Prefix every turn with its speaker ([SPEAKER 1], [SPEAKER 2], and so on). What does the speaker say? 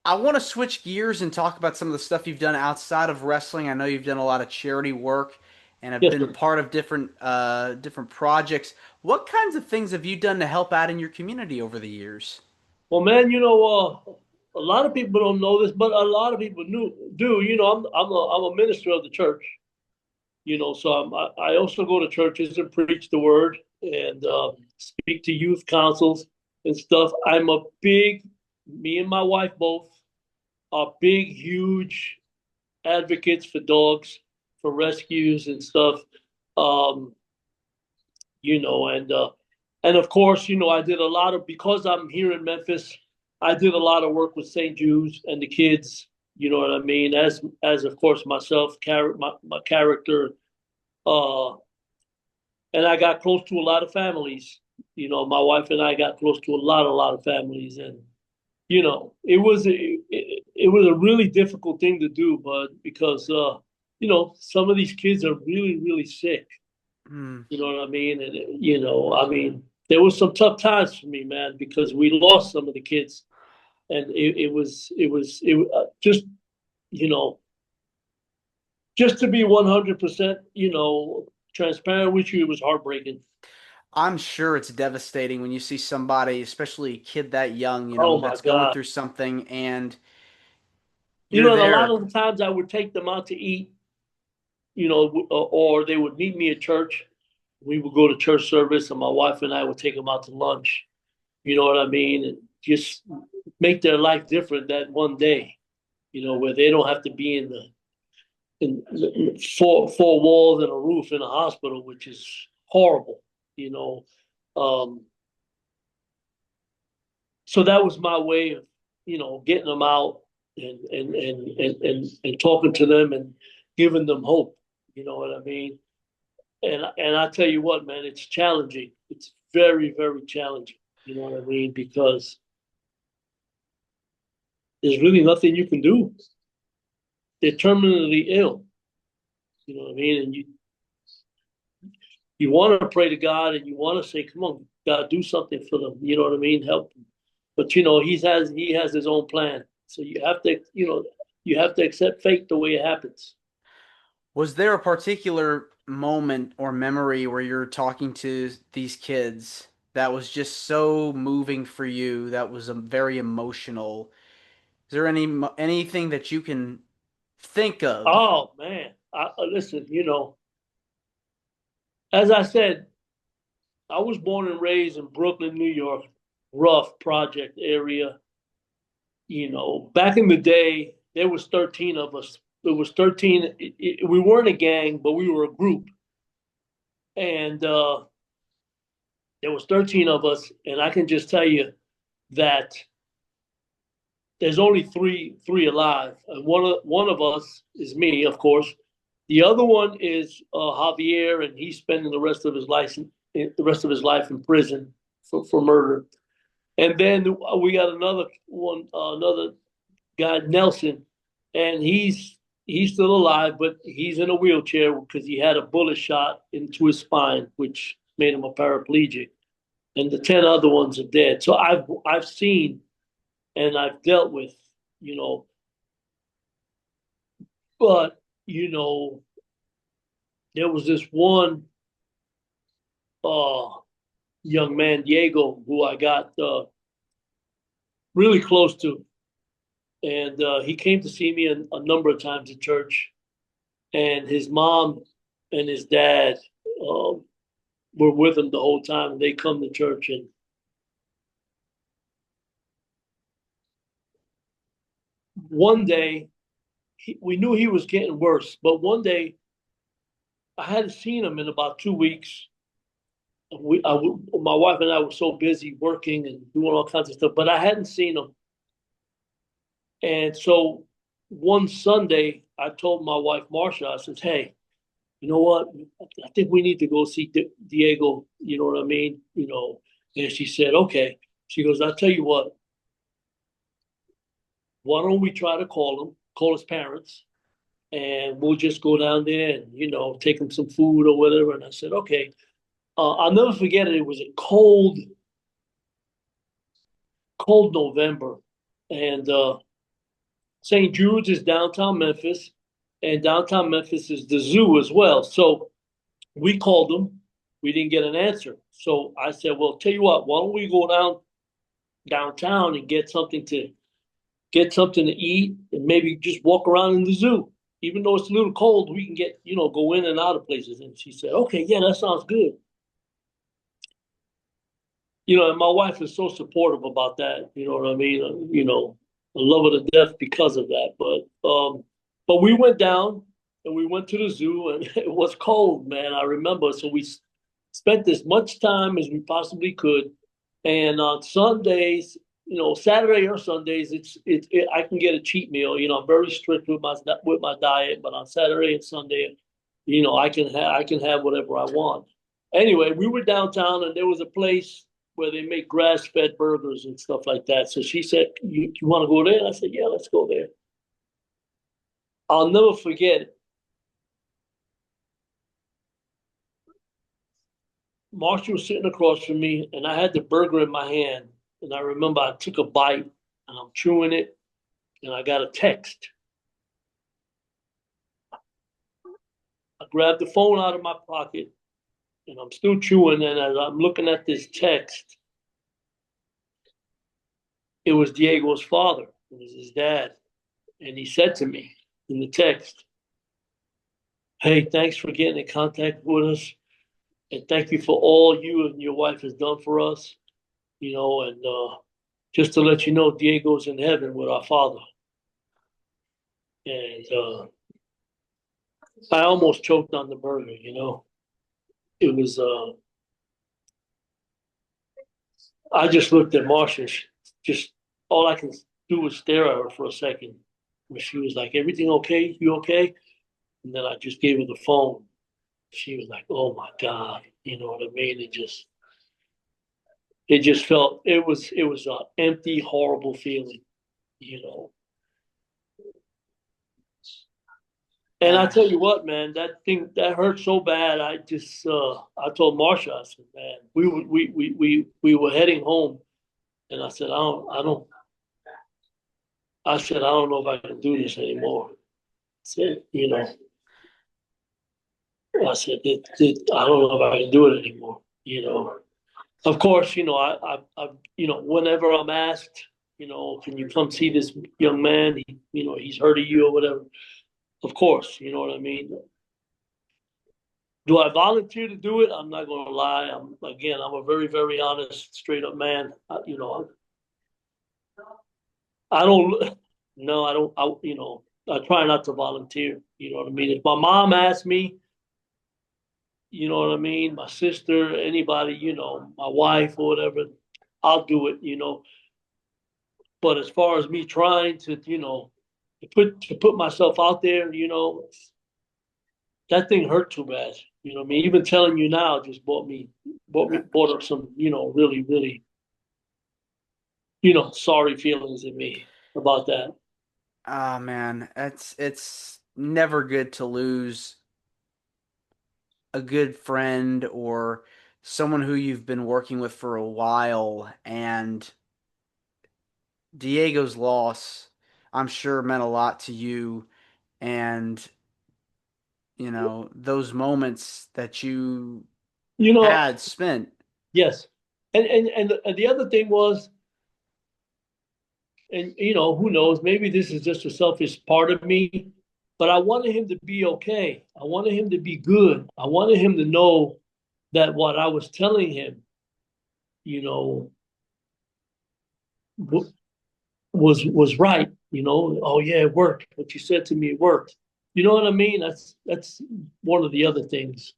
[SPEAKER 1] I want to switch gears and talk about some of the stuff you've done outside of wrestling. I know you've done a lot of charity work and have
[SPEAKER 2] Yes,
[SPEAKER 1] been
[SPEAKER 2] sir.
[SPEAKER 1] part of different projects. What kinds of things have you done to help out in your community over the years?
[SPEAKER 2] Well, man, a lot of people don't know this, but a lot of people do. I'm a minister of the church. So I also go to churches and preach the word and speak to youth councils and stuff. Me and my wife both are big, huge advocates for dogs, for rescues and stuff. Um, and of course, I did a lot of because I'm here in Memphis. I did a lot of work with St. Jude's and the kids. You know what I mean? As of course myself, my character, uh, and I got close to a lot of families. My wife and I got close to a lot of families, and it was a really difficult thing to do, but because some of these kids are really really sick.
[SPEAKER 1] Hmm.
[SPEAKER 2] You know what I mean? And there was some tough times for me, man, because we lost some of the kids, and just you know just to be 100% transparent with you, it was heartbreaking.
[SPEAKER 1] I'm sure it's devastating when you see somebody, especially a kid that young,
[SPEAKER 2] Oh my
[SPEAKER 1] that's going
[SPEAKER 2] God!
[SPEAKER 1] through something and you're
[SPEAKER 2] And a lot
[SPEAKER 1] there.
[SPEAKER 2] of the times I would take them out to eat, or they would meet me at church. We would go to church service, and my wife and I would take them out to lunch. You know what I mean? And just make their life different that one day. Where they don't have to be in four walls and a roof in a hospital, which is horrible. You know, um, so that was my way of getting them out and talking to them and giving them hope. You know what I mean? And I tell you what, man, it's challenging. It's very very challenging. You know what I mean? Because there's really nothing you can do. They're terminally ill. You know what I mean? And you want to pray to God and you want to say, "Come on, God, do something for them." You know what I mean? Help them. But he has his own plan. So you have to accept fate the way it happens.
[SPEAKER 1] Was there a particular moment or memory where you're talking to these kids that was just so moving for you, that was very emotional? Is there anything that you can think of?
[SPEAKER 2] Oh man, listen. As I said, I was born and raised in Brooklyn, New York, rough project area. Back in the day, there was 13 of us. There was 13. We weren't a gang, but we were a group, and there was 13 of us. And I can just tell you that there's only three alive, and one of us is me, of course. The other one is Javier, and he's spending the rest of his life in prison for murder. And then we got another one, another guy, Nelson, and he's still alive, but he's in a wheelchair because he had a bullet shot into his spine, which made him a paraplegic. And the 10 other ones are dead. So I've seen and I've dealt with, you know, but there was this one uh young man, Diego, who I got really close to, and he came to see me a number of times at church, and his mom and his dad uh, were with him the whole time. They come to church, and one day we knew he was getting worse, but one day I hadn't seen him in about 2 weeks. My wife and I were so busy working and doing all kinds of stuff, but I hadn't seen him. And so one Sunday, I told my wife, Marsha, I said, "Hey, you know what? I think we need to go see Diego. You know what I mean? And she said, okay. She goes, I'll tell you what, why don't we try to call his parents, and we'll just go down there and, take him some food or whatever." And I said, okay. I'll never forget it. It was a cold November. And St. Jude's is downtown Memphis, and downtown Memphis is the zoo as well. So we called them. We didn't get an answer. So I said, well, tell you what, why don't we go downtown and get something to eat and maybe just walk around in the zoo. Even though it's a little cold, we can get, go in and out of places. And she said, okay, yeah, that sounds good. And my wife is so supportive about that. You know what I mean? I love her to death because of that. But we went down and we went to the zoo, and it was cold, man. I remember. So we spent as much time as we possibly could. And on Sundays, Saturday or Sundays, I can get a cheat meal. I'm very strict with my diet, but on Saturday and Sunday, I can have whatever I want. Anyway, we were downtown, and there was a place where they make grass-fed burgers and stuff like that. So she said, "You want to go there?" And I said, "Yeah, let's go there." I'll never forget it. Marshall was sitting across from me, and I had the burger in my hand. And I remember I took a bite, and I'm chewing it, and I got a text. I grabbed the phone out of my pocket, and I'm still chewing. And as I'm looking at this text, it was Diego's father. It was his dad. And he said to me in the text, "Hey, thanks for getting in contact with us. And thank you for all you and your wife has done for us. And just to let you know, Diego's in heaven with our father." And I almost choked on the burger. It was, I just looked at Marsha. Just all I can do was stare at her for a second. Where she was like, "Everything okay? You okay?" And then I just gave her the phone. She was like, "Oh my God." You know what I mean? It just felt, it was an empty, horrible feeling, you know. And I tell
[SPEAKER 1] Ah,
[SPEAKER 2] you what, man, that thing that hurt so bad. I told Marsha, I said, "Man, we were heading home," and I said, "I don't know if I can do this anymore." I said, I said, I don't know if I can do it anymore. Of course, whenever I'm asked, "Can you come see this young man? He's hurting you or whatever." Of course, you know what I mean. Do I volunteer to do it? I'm not going to lie. I'm a very, very honest, straight up man. I don't. No, I don't. I try not to volunteer. You know what I mean. If my mom asks me, you know what I mean, my sister, anybody, my wife or whatever, I'll do it. But as far as me trying to, to put myself out there, that thing hurt too bad. You know what I mean? Even telling you now just brought up some, really, really, sorry feelings in me about that.
[SPEAKER 1] man, it's never good to lose a good friend or someone who you've been working with for a while. And Diego's loss, I'm sure, meant a lot to you. And, those moments that you
[SPEAKER 2] You know,
[SPEAKER 1] had spent.
[SPEAKER 2] yes. And the other thing was, and who knows, maybe this is just a selfish part of me, but I wanted him to be okay. I wanted him to be good. I wanted him to know that what I was telling him, you know, was right. Oh yeah, it worked. What you said to me, it worked. You know what I mean? That's one of the other things.